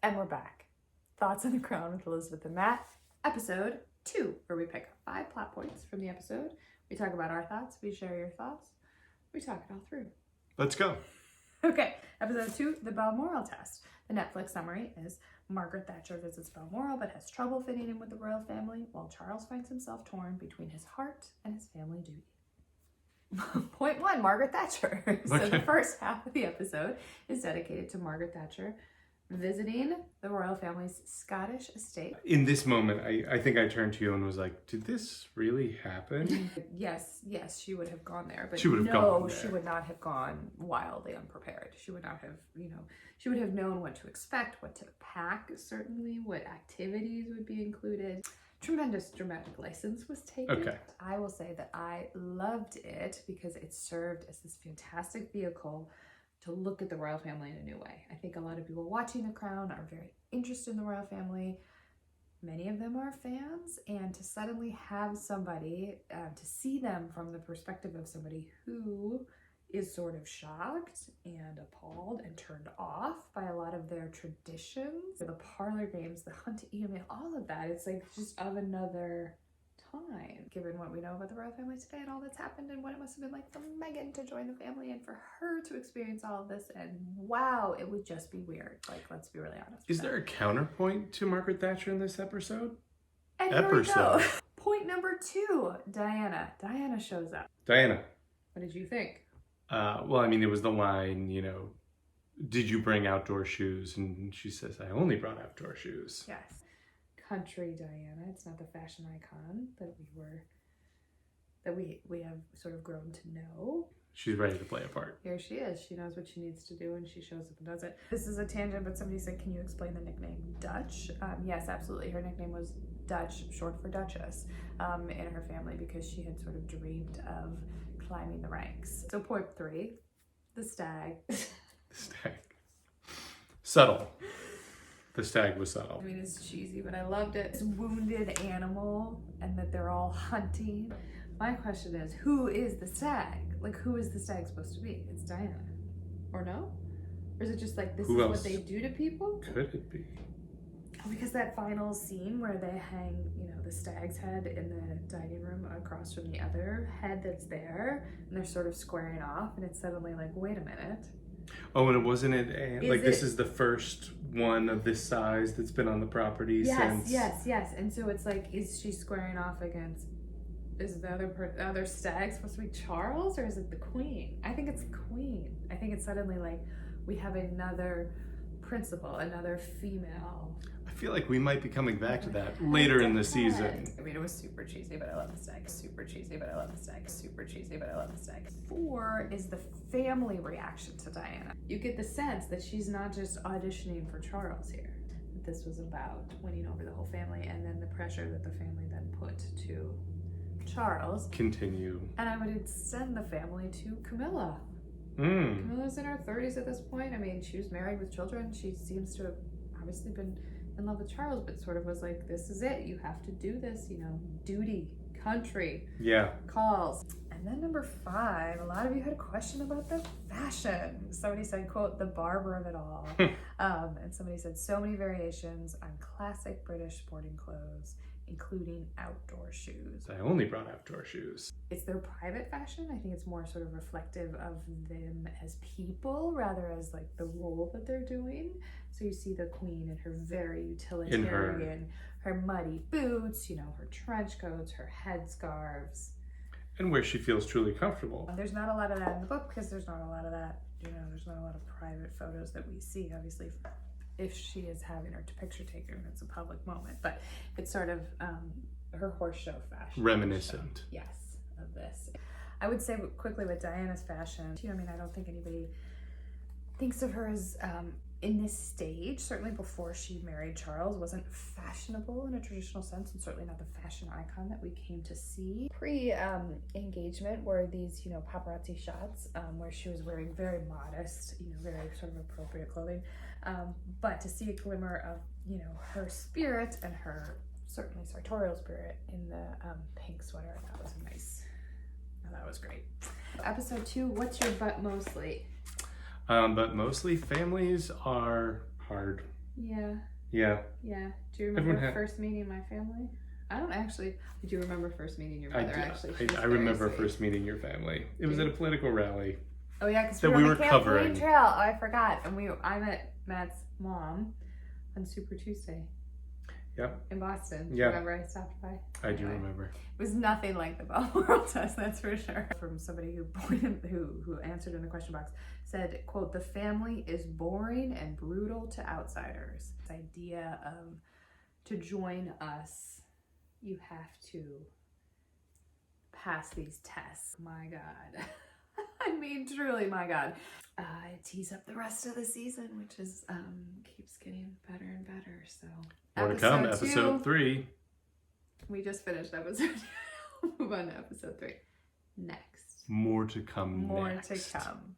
And we're back. Thoughts on the Crown with Elizabeth and Matt, episode 2, where we pick 5 plot points from the episode. We talk about our thoughts, we share your thoughts, we talk it all through. Let's go. Okay, episode 2, the Balmoral test. The Netflix summary is Margaret Thatcher visits Balmoral but has trouble fitting in with the royal family, while Charles finds himself torn between his heart and his family duty. Point 1, Margaret Thatcher. So the first half of the episode is dedicated to Margaret Thatcher visiting the royal family's Scottish estate. In this moment, I think I turned to you and was like, did this really happen? Yes, she would have gone there, but she would have gone there. She would not have gone wildly unprepared. She would not have, she would have known what to expect, what to pack, certainly, what activities would be included. Tremendous dramatic license was taken. Okay. I will say that I loved it because it served as this fantastic vehicle to look at the royal family in a new way. I think a lot of people watching The Crown are very interested in the royal family. Many of them are fans, and to suddenly have somebody, to see them from the perspective of somebody who is sort of shocked and appalled and turned off by a lot of their traditions. The parlor games, the hunt email, all of that, it's like just of another time, given what we know about the royal family today and all that's happened and what it must have been like for Meghan to join the family and for her to experience all of this. And wow, it would just be weird. Like, let's be really honest. Is there a counterpoint to Margaret Thatcher in this episode? And here we go. Point number 2, Diana. Diana shows up. Diana. What did you think? Well, I mean, it was the line, did you bring outdoor shoes? And she says, I only brought outdoor shoes. Yes. Country Diana. It's not the fashion icon that we have sort of grown to know. She's ready to play a part. Here she is. She knows what she needs to do and she shows up and does it. This is a tangent, but somebody said, can you explain the nickname Dutch? Yes, absolutely. Her nickname was Dutch, short for Duchess, in her family because she had sort of dreamed of climbing the ranks. So point 3, the stag. The stag. Subtle. The stag was subtle. I mean, it's cheesy, but I loved it. This wounded animal and that they're all hunting. My question is, who is the stag? Like, who is the stag supposed to be? It's Diana. Or no? Or is it just like, this is what they do to people? Could it be? Because that final scene where they hang, the stag's head in the dining room across from the other head that's there, and they're sort of squaring off, and it's suddenly like, wait a minute. Oh, and wasn't it this is the first one of this size that's been on the property since? Yes. And so it's like, is she squaring off against, is the other stag supposed to be Charles, or is it the Queen? I think it's the Queen. I think it's suddenly like, we have another principal, another female. I feel like we might be coming back to that later in the season. I mean, it was super cheesy, but I love the stag. Super cheesy, but I love the stag. Super cheesy, but I love the stag. 4 is the family reaction to Diana. You get the sense that she's not just auditioning for Charles here. This was about winning over the whole family, and then the pressure that the family then put to Charles. Continue. And I would extend the family to Camilla. Camilla's in her 30s at this point. I mean, she was married with children. She seems to have obviously been in love with Charles, but sort of was like, this is it. You have to do this, duty, country, calls. And then number 5, a lot of you had a question about the fashion. Somebody said, quote, the Barbour of it all. And somebody said, so many variations on classic British sporting clothes, including outdoor shoes. I only brought outdoor shoes. It's their private fashion. I think it's more sort of reflective of them as people rather as like the role that they're doing. So you see the Queen in her very utilitarian, her muddy boots, her trench coats, her headscarves. And where she feels truly comfortable. There's not a lot of that in the book because there's not a lot of that, there's not a lot of private photos that we see, obviously. If she is having her picture taken, it's a public moment, but it's sort of her horse show fashion. Reminiscent. Yes, of this. I would say quickly with Diana's fashion, I don't think anybody thinks of her as in this stage, certainly before she married Charles, wasn't fashionable in a traditional sense, and certainly not the fashion icon that we came to see. Pre-engagement were these, paparazzi shots where she was wearing very modest, very sort of appropriate clothing. But to see a glimmer of, her spirit and her certainly sartorial spirit in the pink sweater, I thought was nice. That was great. Episode 2, what's your but mostly? But mostly families are hard. Yeah. Yeah. Yeah. Do you Everyone remember had- first meeting my family? I don't actually. Did you remember first meeting your I, brother? Actually, She was I very remember sweet. first meeting your family. It was at a political rally. Oh yeah, because that we we were were on the Camp covering. Lane Trail. Oh, I forgot. And I met Matt's mom on Super Tuesday. Yep. In Boston. Yeah. Remember I stopped by? I do remember. It was nothing like the Balmoral test, that's for sure. From somebody who answered in the question box, said, quote, "The family is boring and brutal to outsiders." This idea of to join us, you have to pass these tests. My God. I mean, truly, my God. It tees up the rest of the season, which is keeps getting better and better. So More to come. Episode Episode 2. 3. We just finished episode 2. Move on to episode 3. Next. More to come More next. to come.